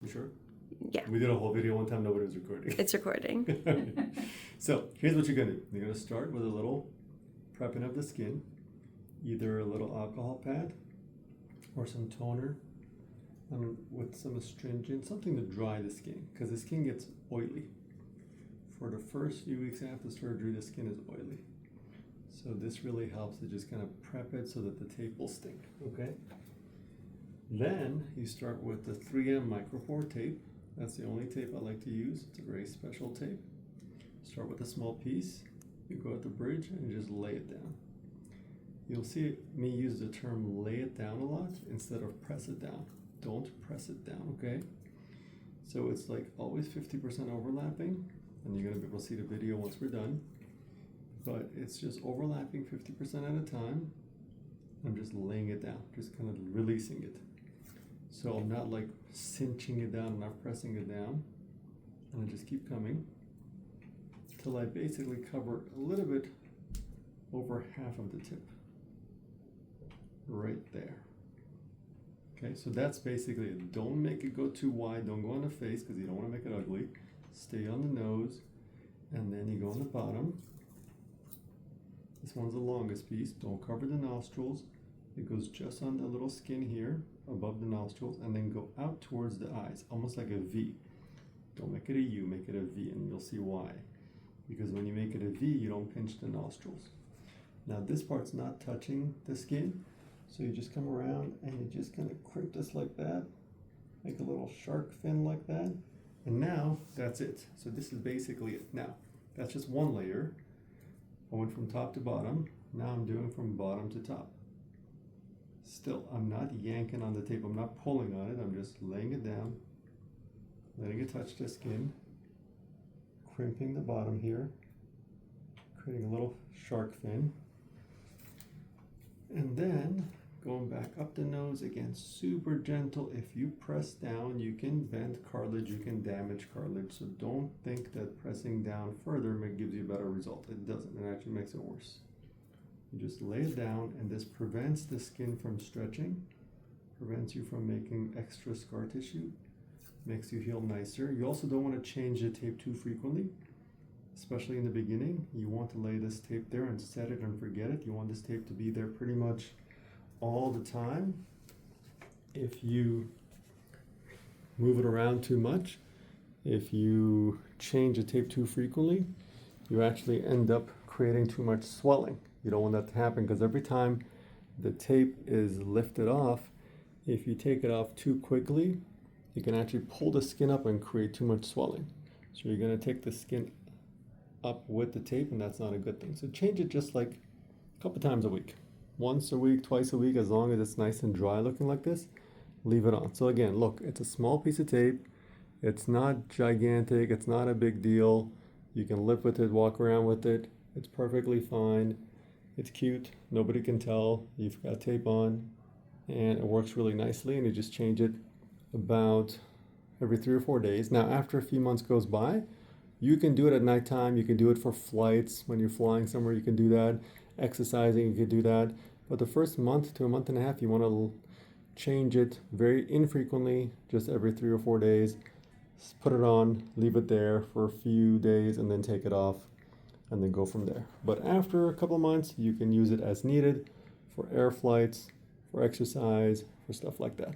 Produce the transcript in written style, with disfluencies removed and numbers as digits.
You sure? Yeah. We did a whole video one time, nobody was recording. It's recording. So here's what you're gonna do. You're gonna start with a little prepping of the skin, either a little alcohol pad or some toner with some astringent, something to dry the skin, because the skin gets oily. For the first few weeks after surgery, the skin is oily. So this really helps to just kind of prep it so that the tape will stick, okay? Then you start with the 3M micropore tape. That's the only tape I like to use. It's a very special tape. Start with a small piece. You go at the bridge and you just lay it down. You'll see me use the term lay it down a lot instead of press it down. Don't press it down, okay? So it's like always 50% overlapping, and you're gonna be able to see the video once we're done. But it's just overlapping 50% at a time. I'm just laying it down, just kind of releasing it. So I'm not like cinching it down, I'm not pressing it down. And I just keep coming till I basically cover a little bit over half of the tip. Right there. Okay, so that's basically it. Don't make it go too wide, don't go on the face because you don't want to make it ugly. Stay on the nose, and then you go on the bottom. This one's the longest piece. Don't cover the nostrils. It goes just on the little skin here, above the nostrils, and then go out towards the eyes, almost like a V. Don't make it a U, make it a V, and you'll see why. Because when you make it a V, you don't pinch the nostrils. Now this part's not touching the skin, so you just come around and you just kind of crimp this like that, make a little shark fin like that, and now that's it. So this is basically it. Now, that's just one layer. I went from top to bottom. Now I'm doing from bottom to top. Still, I'm not yanking on the tape. I'm not pulling on it. I'm just laying it down, letting it touch the skin, crimping the bottom here, creating a little shark fin, and then going back up the nose again, super gentle. If you press down, you can bend cartilage, you can damage cartilage. So don't think that pressing down further gives you a better result. It doesn't. It actually makes it worse. You just lay it down, and this prevents the skin from stretching, prevents you from making extra scar tissue, makes you heal nicer. You also don't want to change the tape too frequently, especially in the beginning. You want to lay this tape there and set it and forget it. You want this tape to be there pretty much all the time. If you move it around too much, if you change the tape too frequently, you actually end up creating too much swelling. You don't want that to happen, because every time the tape is lifted off, if you take it off too quickly, you can actually pull the skin up and create too much swelling. So you're going to take the skin up with the tape, and that's not a good thing. So change it just like a couple times a week. Once a week, twice a week, as long as it's nice and dry looking like this, leave it on. So again, look, it's a small piece of tape. It's not gigantic. It's not a big deal. You can live with it, walk around with it. It's perfectly fine. It's cute. Nobody can tell you've got tape on, and it works really nicely, and you just change it about every 3 or 4 days. Now, after a few months goes by, you can do it at nighttime. You can do it for flights. When you're flying somewhere, you can do that. Exercising, you can do that. But the first month to a month and a half, you want to change it very infrequently, just every 3 or 4 days. Put it on, leave it there for a few days, and then take it off, and then go from there. But after a couple months, you can use it as needed for air flights, for exercise, for stuff like that.